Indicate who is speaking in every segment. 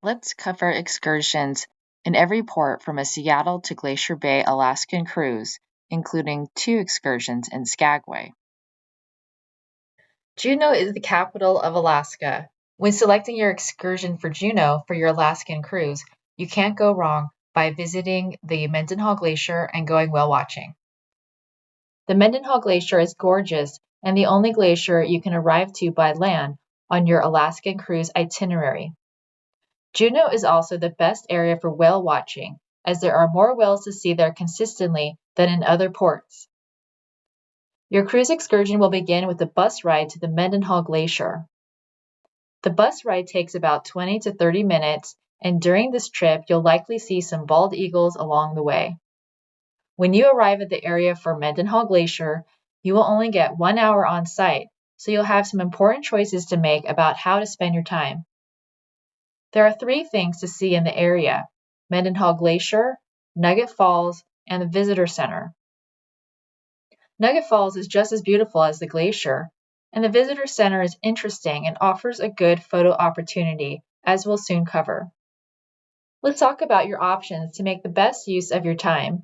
Speaker 1: Let's cover excursions in every port from a Seattle to Glacier Bay Alaskan cruise, including 2 excursions in Skagway. Juneau is the capital of Alaska. When selecting your excursion for Juneau for your Alaskan cruise, you can't go wrong by visiting the Mendenhall Glacier and going whale watching. The Mendenhall Glacier is gorgeous and the only glacier you can arrive to by land on your Alaskan cruise itinerary. Juneau is also the best area for whale watching, as there are more whales to see there consistently than in other ports. Your cruise excursion will begin with a bus ride to the Mendenhall Glacier. The bus ride takes about 20 to 30 minutes, and during this trip, you'll likely see some bald eagles along the way. When you arrive at the area for Mendenhall Glacier, you will only get 1 hour on site, so you'll have some important choices to make about how to spend your time. There are 3 things to see in the area: Mendenhall Glacier, Nugget Falls, and the Visitor Center. Nugget Falls is just as beautiful as the glacier, and the Visitor Center is interesting and offers a good photo opportunity, as we'll soon cover. Let's talk about your options to make the best use of your time.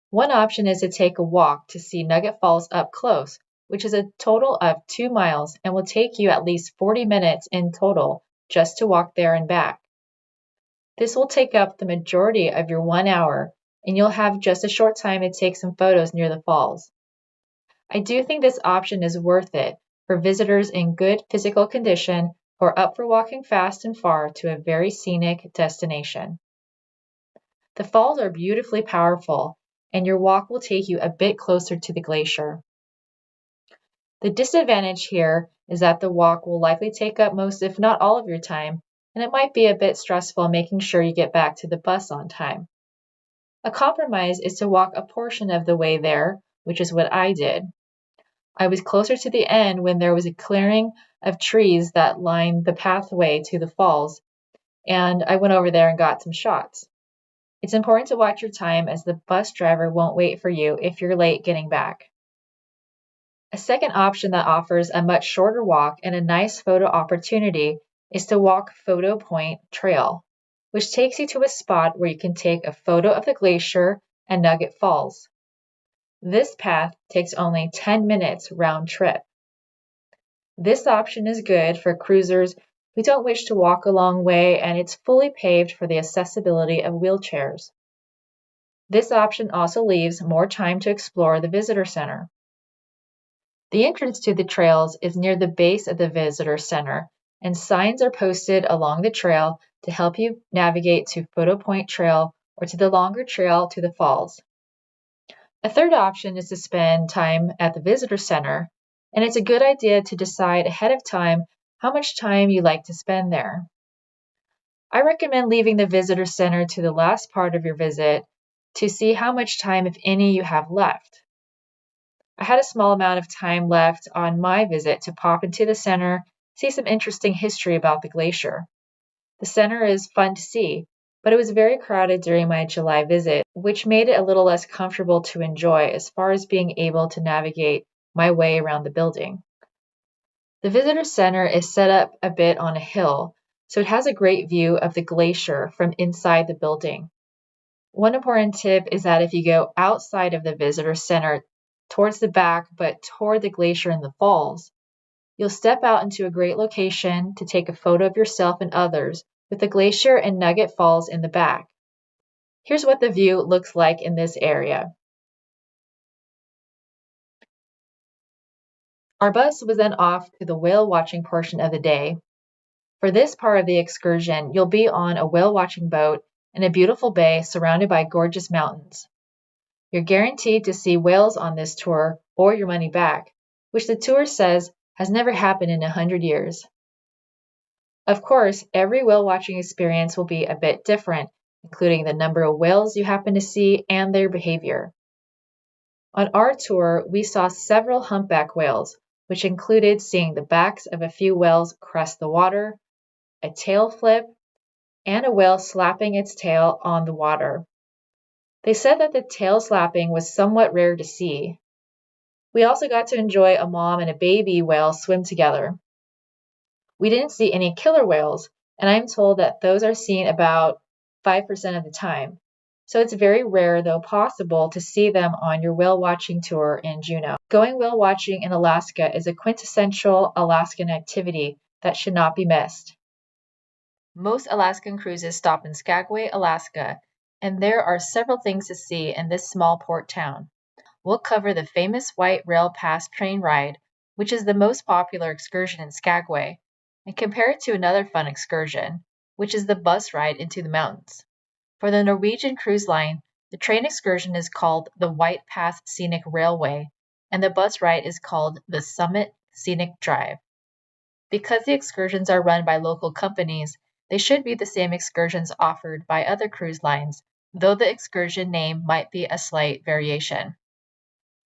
Speaker 1: One option is to take a walk to see Nugget Falls up close, which is a total of 2 miles and will take you at least 40 minutes in total just to walk there and back. This will take up the majority of your 1 hour, and you'll have just a short time to take some photos near the falls. I do think this option is worth it for visitors in good physical condition who are up for walking fast and far to a very scenic destination. The falls are beautifully powerful, and your walk will take you a bit closer to the glacier. The disadvantage here is that the walk will likely take up most, if not all, of your time, and it might be a bit stressful making sure you get back to the bus on time. A compromise is to walk a portion of the way there, which is what I did. I was closer to the end when there was a clearing of trees that lined the pathway to the falls, and I went over there and got some shots. It's important to watch your time as the bus driver won't wait for you if you're late getting back. A second option that offers a much shorter walk and a nice photo opportunity is to walk Photo Point Trail, which takes you to a spot where you can take a photo of the glacier and Nugget Falls. This path takes only 10 minutes round trip. This option is good for cruisers who don't wish to walk a long way, and it's fully paved for the accessibility of wheelchairs. This option also leaves more time to explore the visitor center. The entrance to the trails is near the base of the visitor center, and signs are posted along the trail to help you navigate to Photo Point Trail or to the longer trail to the falls. A third option is to spend time at the visitor center, and it's a good idea to decide ahead of time how much time you like to spend there. I recommend leaving the visitor center to the last part of your visit to see how much time, if any, you have left. I had a small amount of time left on my visit to pop into the center, see some interesting history about the glacier. The center is fun to see, but it was very crowded during my July visit, which made it a little less comfortable to enjoy as far as being able to navigate my way around the building. The visitor center is set up a bit on a hill, so it has a great view of the glacier from inside the building. One important tip is that if you go outside of the visitor center towards the back but toward the glacier and the falls, you'll step out into a great location to take a photo of yourself and others with the glacier and Nugget Falls in the back. Here's what the view looks like in this area. Our bus was then off to the whale watching portion of the day. For this part of the excursion, you'll be on a whale watching boat in a beautiful bay surrounded by gorgeous mountains. You're guaranteed to see whales on this tour or your money back, which the tour says has never happened in 100 years. Of course, every whale watching experience will be a bit different, including the number of whales you happen to see and their behavior. On our tour, we saw several humpback whales, which included seeing the backs of a few whales crest the water, a tail flip, and a whale slapping its tail on the water. They said that the tail slapping was somewhat rare to see. We also got to enjoy a mom and a baby whale swim together. We didn't see any killer whales, and I'm told that those are seen about 5% of the time. So it's very rare, though possible, to see them on your whale watching tour in Juneau. Going whale watching in Alaska is a quintessential Alaskan activity that should not be missed. Most Alaskan cruises stop in Skagway, Alaska, and there are several things to see in this small port town. We'll cover the famous White Rail Pass train ride, which is the most popular excursion in Skagway, and compare it to another fun excursion, which is the bus ride into the mountains. For the Norwegian Cruise Line, the train excursion is called the White Pass Scenic Railway, and the bus ride is called the Summit Scenic Drive. Because the excursions are run by local companies, they should be the same excursions offered by other cruise lines, though the excursion name might be a slight variation.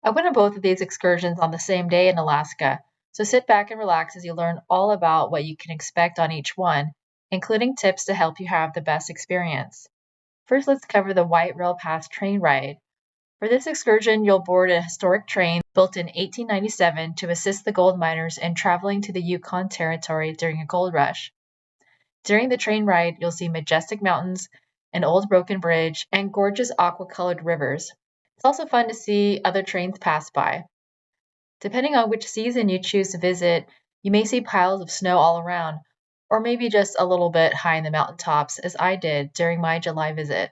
Speaker 1: I went on both of these excursions on the same day in Alaska, so sit back and relax as you learn all about what you can expect on each one, including tips to help you have the best experience. First, let's cover the White Rail Pass train ride. For this excursion, you'll board a historic train built in 1897 to assist the gold miners in traveling to the Yukon Territory during a gold rush. During the train ride, you'll see majestic mountains, an old broken bridge, and gorgeous aqua-colored rivers. It's also fun to see other trains pass by. Depending on which season you choose to visit, you may see piles of snow all around, or maybe just a little bit high in the mountaintops, as I did during my July visit.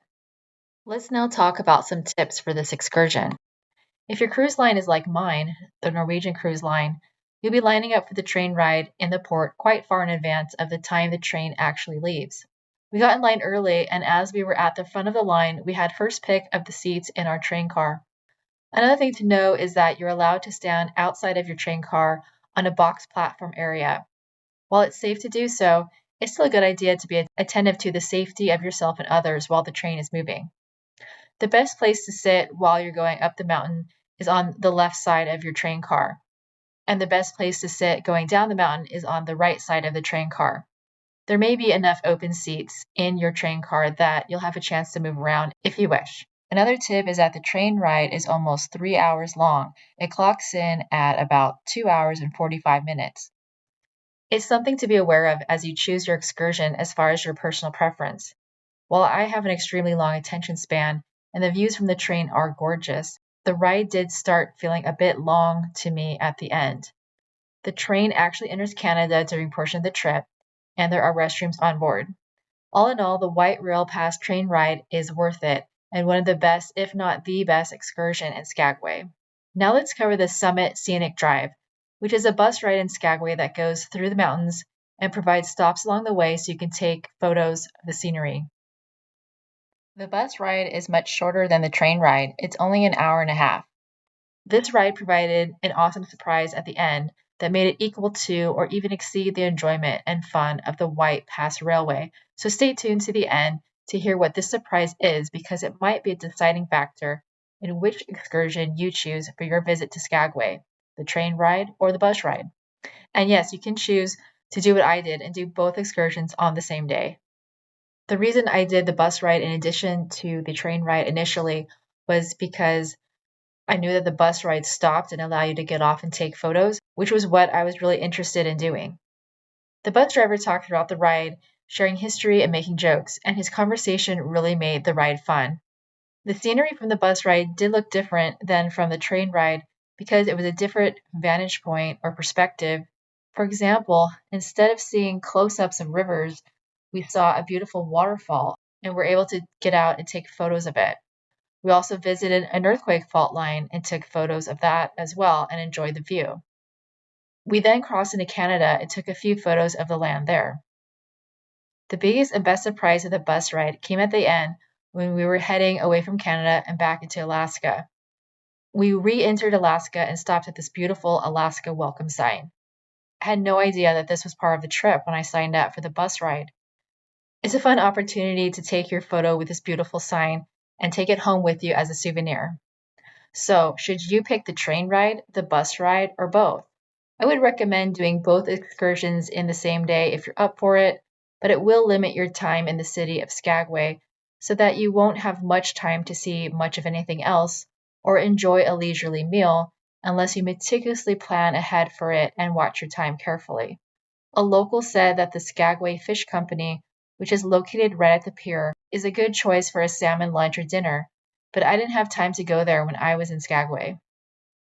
Speaker 1: Let's now talk about some tips for this excursion. If your cruise line is like mine, the Norwegian Cruise Line, you'll be lining up for the train ride in the port quite far in advance of the time the train actually leaves. We got in line early, and as we were at the front of the line, we had first pick of the seats in our train car. Another thing to know is that you're allowed to stand outside of your train car on a box platform area. While it's safe to do so, it's still a good idea to be attentive to the safety of yourself and others while the train is moving. The best place to sit while you're going up the mountain is on the left side of your train car, and the best place to sit going down the mountain is on the right side of the train car. There may be enough open seats in your train car that you'll have a chance to move around if you wish. Another tip is that the train ride is almost 3 hours long. It clocks in at about 2 hours and 45 minutes. It's something to be aware of as you choose your excursion as far as your personal preference. While I have an extremely long attention span and the views from the train are gorgeous, the ride did start feeling a bit long to me at the end. The train actually enters Canada during a portion of the trip, and there are restrooms on board. All in all, the White Rail Pass train ride is worth it, and one of the best, if not the best, excursion in Skagway. Now let's cover the Summit Scenic Drive, which is a bus ride in Skagway that goes through the mountains and provides stops along the way so you can take photos of the scenery. The bus ride is much shorter than the train ride. It's only an hour and a half. This ride provided an awesome surprise at the end that made it equal to or even exceed the enjoyment and fun of the White Pass Railway. So stay tuned to the end to hear what this surprise is, because it might be a deciding factor in which excursion you choose for your visit to Skagway, the train ride or the bus ride. And yes, you can choose to do what I did and do both excursions on the same day. The reason I did the bus ride in addition to the train ride initially was because I knew that the bus ride stopped and allowed you to get off and take photos, which was what I was really interested in doing. The bus driver talked throughout the ride, sharing history and making jokes, and his conversation really made the ride fun. The scenery from the bus ride did look different than from the train ride because it was a different vantage point or perspective. For example, instead of seeing close-ups of rivers, we saw a beautiful waterfall and were able to get out and take photos of it. We also visited an earthquake fault line and took photos of that as well and enjoyed the view. We then crossed into Canada and took a few photos of the land there. The biggest and best surprise of the bus ride came at the end when we were heading away from Canada and back into Alaska. We re-entered Alaska and stopped at this beautiful Alaska welcome sign. I had no idea that this was part of the trip when I signed up for the bus ride. It's a fun opportunity to take your photo with this beautiful sign and take it home with you as a souvenir. So, should you pick the train ride, the bus ride, or both? I would recommend doing both excursions in the same day if you're up for it, but it will limit your time in the city of Skagway so that you won't have much time to see much of anything else or enjoy a leisurely meal unless you meticulously plan ahead for it and watch your time carefully. A local said that the Skagway Fish Company, which is located right at the pier, is a good choice for a salmon lunch or dinner, but I didn't have time to go there when I was in Skagway.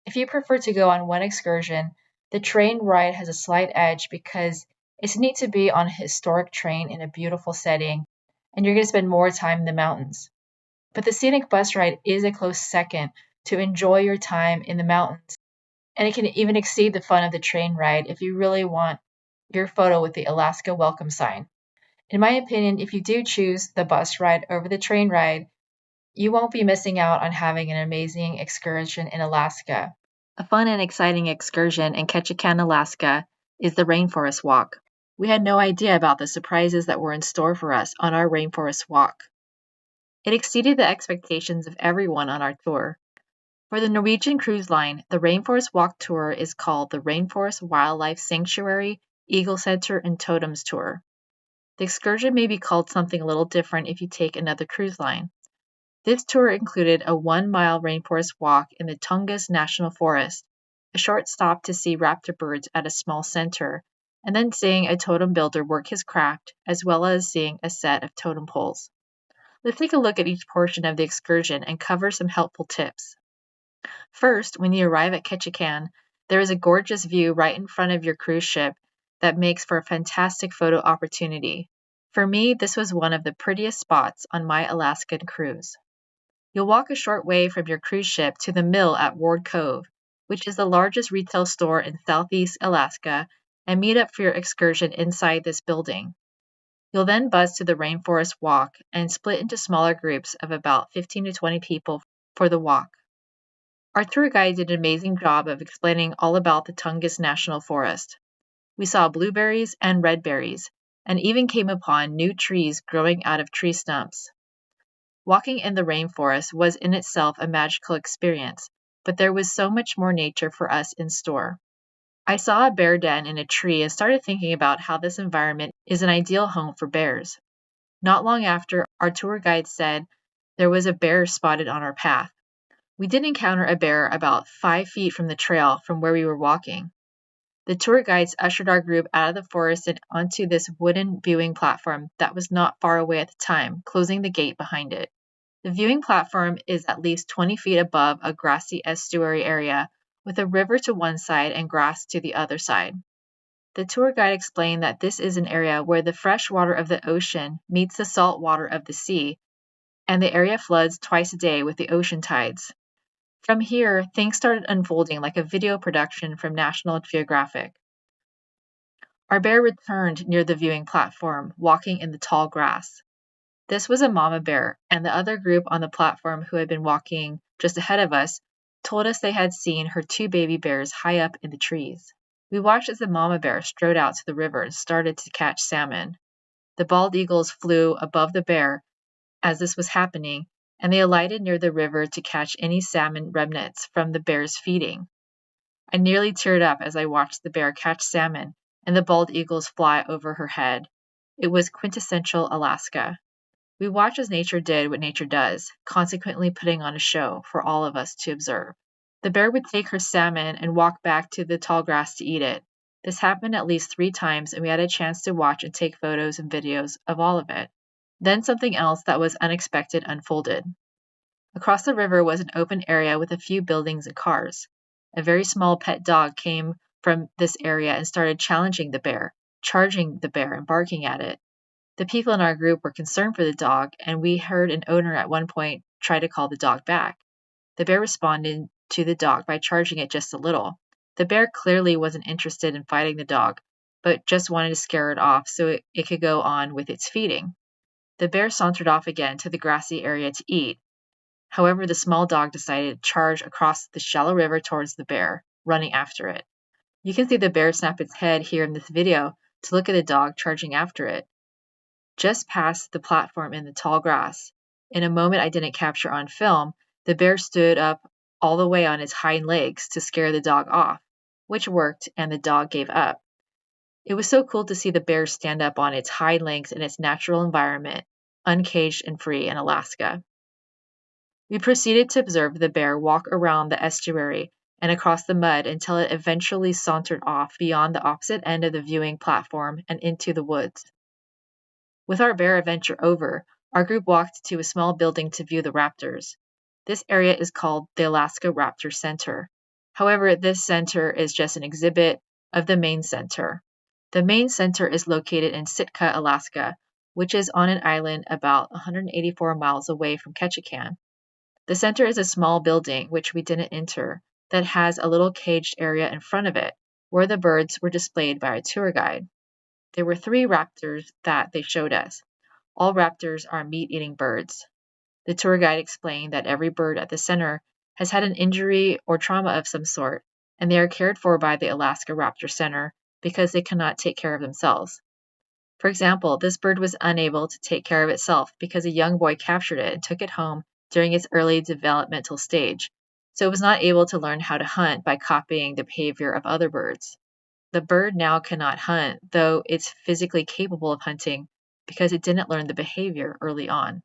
Speaker 1: If you prefer to go on one excursion, the train ride has a slight edge because it's neat to be on a historic train in a beautiful setting, and you're going to spend more time in the mountains. But the scenic bus ride is a close second to enjoy your time in the mountains, and it can even exceed the fun of the train ride if you really want your photo with the Alaska welcome sign. In my opinion, if you do choose the bus ride over the train ride, you won't be missing out on having an amazing excursion in Alaska. A fun and exciting excursion in Ketchikan, Alaska is the Rainforest Walk. We had no idea about the surprises that were in store for us on our Rainforest Walk. It exceeded the expectations of everyone on our tour. For the Norwegian Cruise Line, the Rainforest Walk Tour is called the Rainforest Wildlife Sanctuary, Eagle Center, and Totems Tour. The excursion may be called something a little different if you take another cruise line. This tour included a 1-mile rainforest walk in the Tungus National Forest, a short stop to see raptor birds at a small center, and then seeing a totem builder work his craft, as well as seeing a set of totem poles. Let's take a look at each portion of the excursion and cover some helpful tips. First, when you arrive at Ketchikan, there is a gorgeous view right in front of your cruise ship that makes for a fantastic photo opportunity. For me, this was one of the prettiest spots on my Alaskan cruise. You'll walk a short way from your cruise ship to the mill at Ward Cove, which is the largest retail store in Southeast Alaska, and meet up for your excursion inside this building. You'll then bus to the Rainforest Walk and split into smaller groups of about 15 to 20 people for the walk. Our tour guide did an amazing job of explaining all about the Tungus National Forest. We saw blueberries and red berries, and even came upon new trees growing out of tree stumps. Walking in the rainforest was in itself a magical experience, but there was so much more nature for us in store. I saw a bear den in a tree and started thinking about how this environment is an ideal home for bears. Not long after, our tour guide said there was a bear spotted on our path. We did encounter a bear about 5 feet from the trail from where we were walking. The tour guides ushered our group out of the forest and onto this wooden viewing platform that was not far away at the time, closing the gate behind it. The viewing platform is at least 20 feet above a grassy estuary area with a river to one side and grass to the other side. The tour guide explained that this is an area where the fresh water of the ocean meets the salt water of the sea, and the area floods twice a day with the ocean tides. From here, things started unfolding like a video production from National Geographic. Our bear returned near the viewing platform, walking in the tall grass. This was a mama bear, and the other group on the platform who had been walking just ahead of us told us they had seen her 2 baby bears high up in the trees. We watched as the mama bear strode out to the river and started to catch salmon. The bald eagles flew above the bear as this was happening, and they alighted near the river to catch any salmon remnants from the bear's feeding. I nearly teared up as I watched the bear catch salmon and the bald eagles fly over her head. It was quintessential Alaska. We watched as nature did what nature does, consequently putting on a show for all of us to observe. The bear would take her salmon and walk back to the tall grass to eat it. This happened at least 3 times, and we had a chance to watch and take photos and videos of all of it. Then something else that was unexpected unfolded. Across the river was an open area with a few buildings and cars. A very small pet dog came from this area and started challenging the bear, charging the bear and barking at it. The people in our group were concerned for the dog, and we heard an owner at one point try to call the dog back. The bear responded to the dog by charging it just a little. The bear clearly wasn't interested in fighting the dog, but just wanted to scare it off so it could go on with its feeding. The bear sauntered off again to the grassy area to eat. However, the small dog decided to charge across the shallow river towards the bear, running after it. You can see the bear snap its head here in this video to look at the dog charging after it. Just past the platform in the tall grass, in a moment I didn't capture on film, the bear stood up all the way on its hind legs to scare the dog off, which worked, and the dog gave up. It was so cool to see the bear stand up on its hind legs in its natural environment, uncaged and free in Alaska. We proceeded to observe the bear walk around the estuary and across the mud until it eventually sauntered off beyond the opposite end of the viewing platform and into the woods. With our bear adventure over, our group walked to a small building to view the raptors. This area is called the Alaska Raptor Center. However, this center is just an exhibit of the main center. The main center is located in Sitka, Alaska, which is on an island about 184 miles away from Ketchikan. The center is a small building, which we didn't enter, that has a little caged area in front of it, where the birds were displayed by a tour guide. There were 3 raptors that they showed us. All raptors are meat-eating birds. The tour guide explained that every bird at the center has had an injury or trauma of some sort, and they are cared for by the Alaska Raptor Center because they cannot take care of themselves. For example, this bird was unable to take care of itself because a young boy captured it and took it home during its early developmental stage, so it was not able to learn how to hunt by copying the behavior of other birds. The bird now cannot hunt, though it's physically capable of hunting because it didn't learn the behavior early on.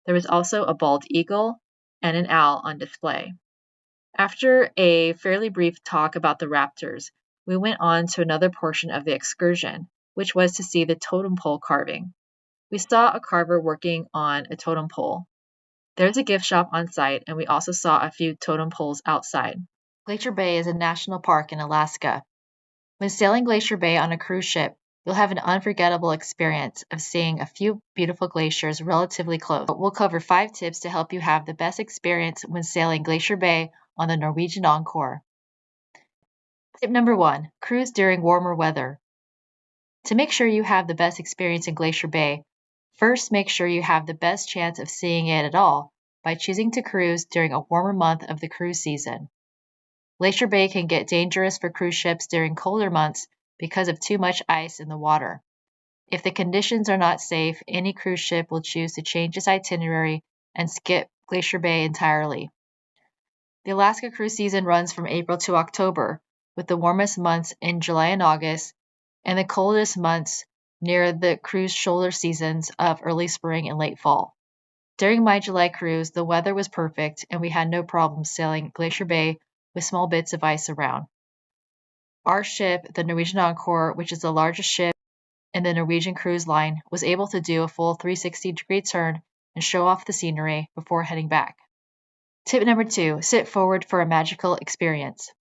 Speaker 1: There was also a bald eagle and an owl on display. After a fairly brief talk about the raptors, we went on to another portion of the excursion, which was to see the totem pole carving. We saw a carver working on a totem pole. There's a gift shop on site, and we also saw a few totem poles outside. Glacier Bay is a national park in Alaska. When sailing Glacier Bay on a cruise ship, you'll have an unforgettable experience of seeing a few beautiful glaciers relatively close. We'll cover 5 tips to help you have the best experience when sailing Glacier Bay on the Norwegian Encore. Tip number 1, cruise during warmer weather. To make sure you have the best experience in Glacier Bay, first make sure you have the best chance of seeing it at all by choosing to cruise during a warmer month of the cruise season. Glacier Bay can get dangerous for cruise ships during colder months because of too much ice in the water. If the conditions are not safe, any cruise ship will choose to change its itinerary and skip Glacier Bay entirely. The Alaska cruise season runs from April to October, with the warmest months in July and August, and the coldest months near the cruise shoulder seasons of early spring and late fall. During my July cruise, the weather was perfect, and we had no problem sailing Glacier Bay with small bits of ice around. Our ship, the Norwegian Encore, which is the largest ship in the Norwegian cruise line, was able to do a full 360-degree turn and show off the scenery before heading back. Tip number 2, sit forward for a magical experience.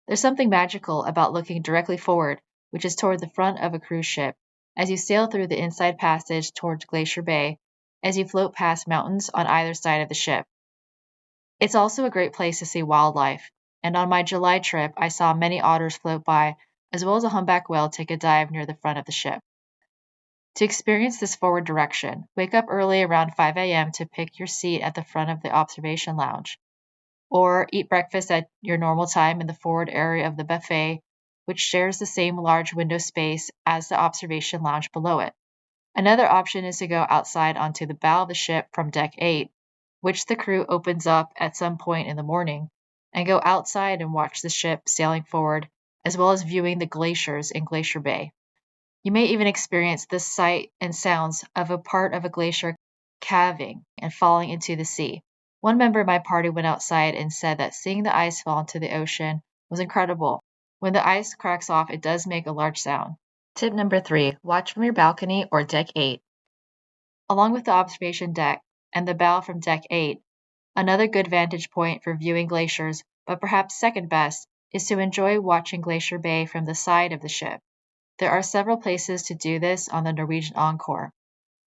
Speaker 1: There's something magical about looking directly forward, which is toward the front of a cruise ship, as you sail through the inside passage towards Glacier Bay, as you float past mountains on either side of the ship. It's also a great place to see wildlife, and on my July trip, I saw many otters float by, as well as a humpback whale take a dive near the front of the ship. To experience this forward direction, wake up early around 5 a.m. to pick your seat at the front of the observation lounge, or eat breakfast at your normal time in the forward area of the buffet, which shares the same large window space as the observation lounge below it. Another option is to go outside onto the bow of the ship from Deck 8, which the crew opens up at some point in the morning, and go outside and watch the ship sailing forward, as well as viewing the glaciers in Glacier Bay. You may even experience the sight and sounds of a part of a glacier calving and falling into the sea. One member of my party went outside and said that seeing the ice fall into the ocean was incredible. When the ice cracks off, it does make a large sound. Tip number 3, watch from your balcony or Deck 8. Along with the observation deck and the bow from Deck 8, another good vantage point for viewing glaciers, but perhaps second best, is to enjoy watching Glacier Bay from the side of the ship. There are several places to do this on the Norwegian Encore.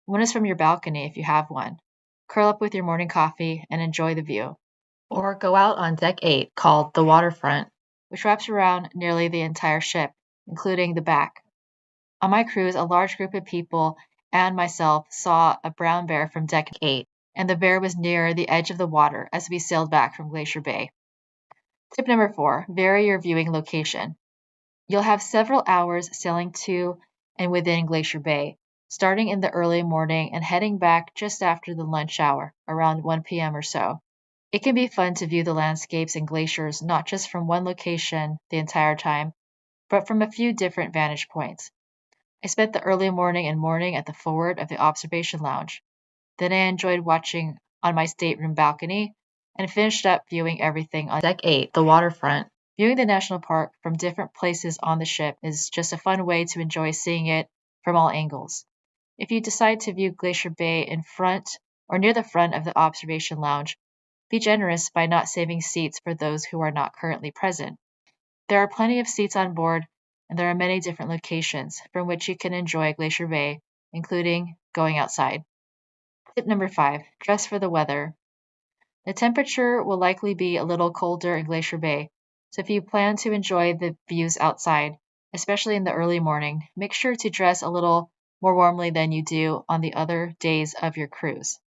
Speaker 1: One is from your balcony if you have one. Curl up with your morning coffee and enjoy the view. Or go out on Deck 8, called the waterfront, which wraps around nearly the entire ship, including the back. On my cruise, a large group of people and myself saw a brown bear from Deck 8, and the bear was near the edge of the water as we sailed back from Glacier Bay. Tip number 4, vary your viewing location. You'll have several hours sailing to and within Glacier Bay, starting in the early morning and heading back just after the lunch hour, around 1 p.m. or so. It can be fun to view the landscapes and glaciers not just from one location the entire time, but from a few different vantage points. I spent the early morning and morning at the forward of the observation lounge. Then I enjoyed watching on my stateroom balcony, and finished up viewing everything on Deck 8, the waterfront. Viewing the national park from different places on the ship is just a fun way to enjoy seeing it from all angles. If you decide to view Glacier Bay in front or near the front of the observation lounge, be generous by not saving seats for those who are not currently present. There are plenty of seats on board, and there are many different locations from which you can enjoy Glacier Bay, including going outside. Tip number 5, dress for the weather. The temperature will likely be a little colder in Glacier Bay, so if you plan to enjoy the views outside, especially in the early morning, make sure to dress a little more warmly than you do on the other days of your cruise.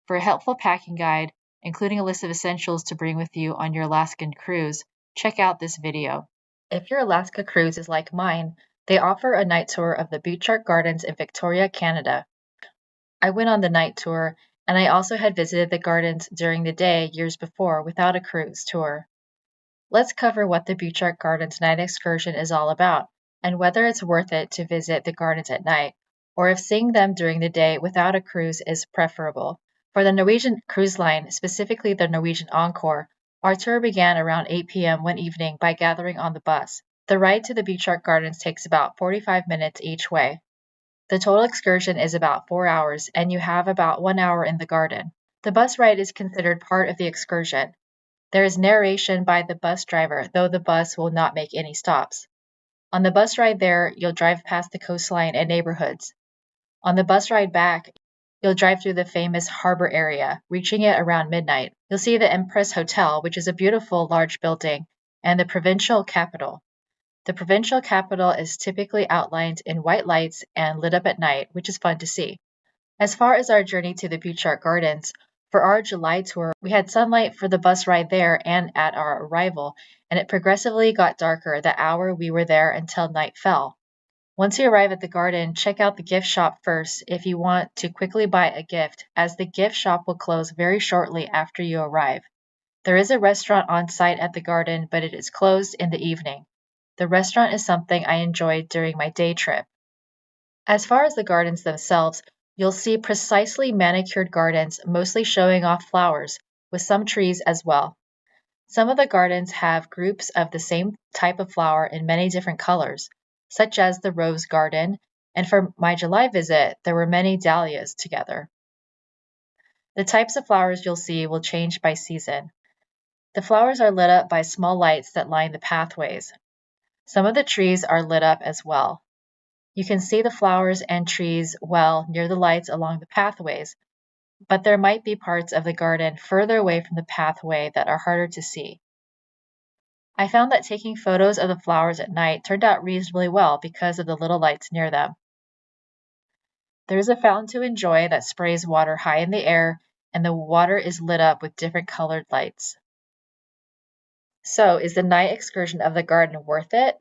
Speaker 1: For a helpful packing guide, including a list of essentials to bring with you on your Alaskan cruise, check out this video. If your Alaska cruise is like mine, they offer a night tour of the Beach Art Gardens in Victoria, Canada. I went on the night tour, and I also had visited the gardens during the day years before without a cruise tour. Let's cover what the Beach Art Gardens night excursion is all about, and whether it's worth it to visit the gardens at night, or if seeing them during the day without a cruise is preferable. For the Norwegian cruise line, specifically the Norwegian Encore, our tour began around 8 p.m. one evening by gathering on the bus. The ride to the Beach Art Gardens takes about 45 minutes each way. The total excursion is about 4 hours, and you have about 1 hour in the garden. The bus ride is considered part of the excursion. There is narration by the bus driver, though the bus will not make any stops. On the bus ride there, you'll drive past the coastline and neighborhoods. On the bus ride back, you'll drive through the famous harbor area, reaching it around midnight. You'll see the Empress Hotel, which is a beautiful large building, and the provincial capital. The provincial capital is typically outlined in white lights and lit up at night, which is fun to see. As far as our journey to the Beach Art Gardens, for our July tour, we had sunlight for the bus ride there and at our arrival, and it progressively got darker the hour we were there until night fell. Once you arrive at the garden, check out the gift shop first if you want to quickly buy a gift, as the gift shop will close very shortly after you arrive. There is a restaurant on site at the garden, but it is closed in the evening. The restaurant is something I enjoyed during my day trip. As far as the gardens themselves, you'll see precisely manicured gardens, mostly showing off flowers, with some trees as well. Some of the gardens have groups of the same type of flower in many different colors, such as the rose garden, and for my July visit, there were many dahlias together. The types of flowers you'll see will change by season. The flowers are lit up by small lights that line the pathways. Some of the trees are lit up as well. You can see the flowers and trees well near the lights along the pathways, but there might be parts of the garden further away from the pathway that are harder to see. I found that taking photos of the flowers at night turned out reasonably well because of the little lights near them. There is a fountain to enjoy that sprays water high in the air, and the water is lit up with different colored lights. So, is the night excursion of the garden worth it?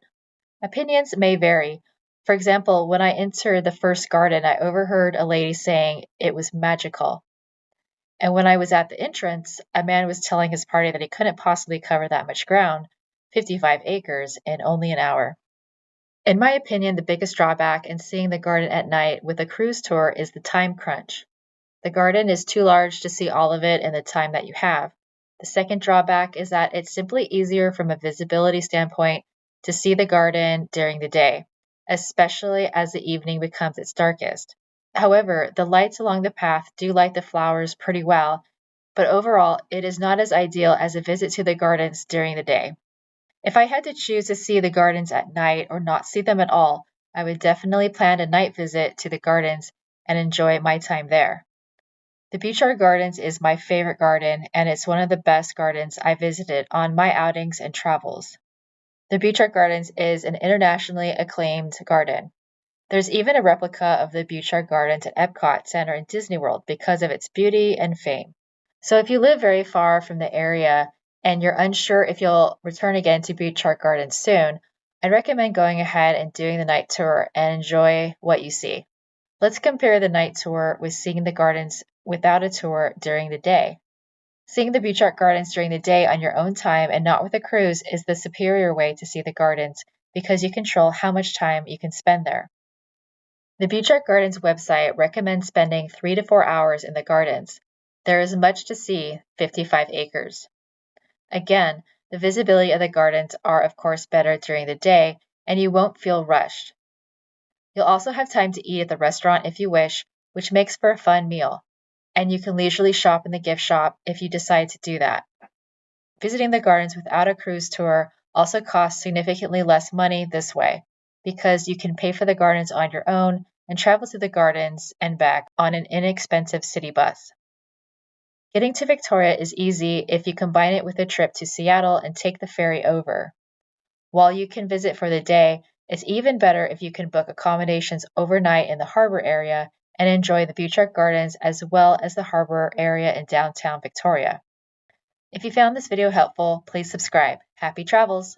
Speaker 1: Opinions may vary. For example, when I entered the first garden, I overheard a lady saying it was magical. And when I was at the entrance, a man was telling his party that he couldn't possibly cover that much ground, 55 acres, in only an hour. In my opinion, the biggest drawback in seeing the garden at night with a cruise tour is the time crunch. The garden is too large to see all of it in the time that you have. The second drawback is that it's simply easier from a visibility standpoint to see the garden during the day, especially as the evening becomes its darkest. However, the lights along the path do light the flowers pretty well, but overall, it is not as ideal as a visit to the gardens during the day. If I had to choose to see the gardens at night or not see them at all, I would definitely plan a night visit to the gardens and enjoy my time there. The Beach Art Gardens is my favorite garden, and it's one of the best gardens I visited on my outings and travels. The Beach Art Gardens is an internationally acclaimed garden. There's even a replica of the Beach Art Gardens at Epcot Center in Disney World because of its beauty and fame. So if you live very far from the area and you're unsure if you'll return again to Beach Art Gardens soon, I'd recommend going ahead and doing the night tour and enjoy what you see. Let's compare the night tour with seeing the gardens without a tour during the day. Seeing the Beach Art Gardens during the day on your own time and not with a cruise is the superior way to see the gardens because you control how much time you can spend there. The Beach Art Gardens website recommends spending 3 to 4 hours in the gardens. There is much to see, 55 acres. Again, the visibility of the gardens are of course better during the day, and you won't feel rushed. You'll also have time to eat at the restaurant if you wish, which makes for a fun meal, and you can leisurely shop in the gift shop if you decide to do that. Visiting the gardens without a cruise tour also costs significantly less money this way, because you can pay for the gardens on your own and travel to the gardens and back on an inexpensive city bus. Getting to Victoria is easy if you combine it with a trip to Seattle and take the ferry over. While you can visit for the day, it's even better if you can book accommodations overnight in the harbor area and enjoy the beachfront gardens as well as the harbor area in downtown Victoria. If you found this video helpful, please subscribe. Happy travels!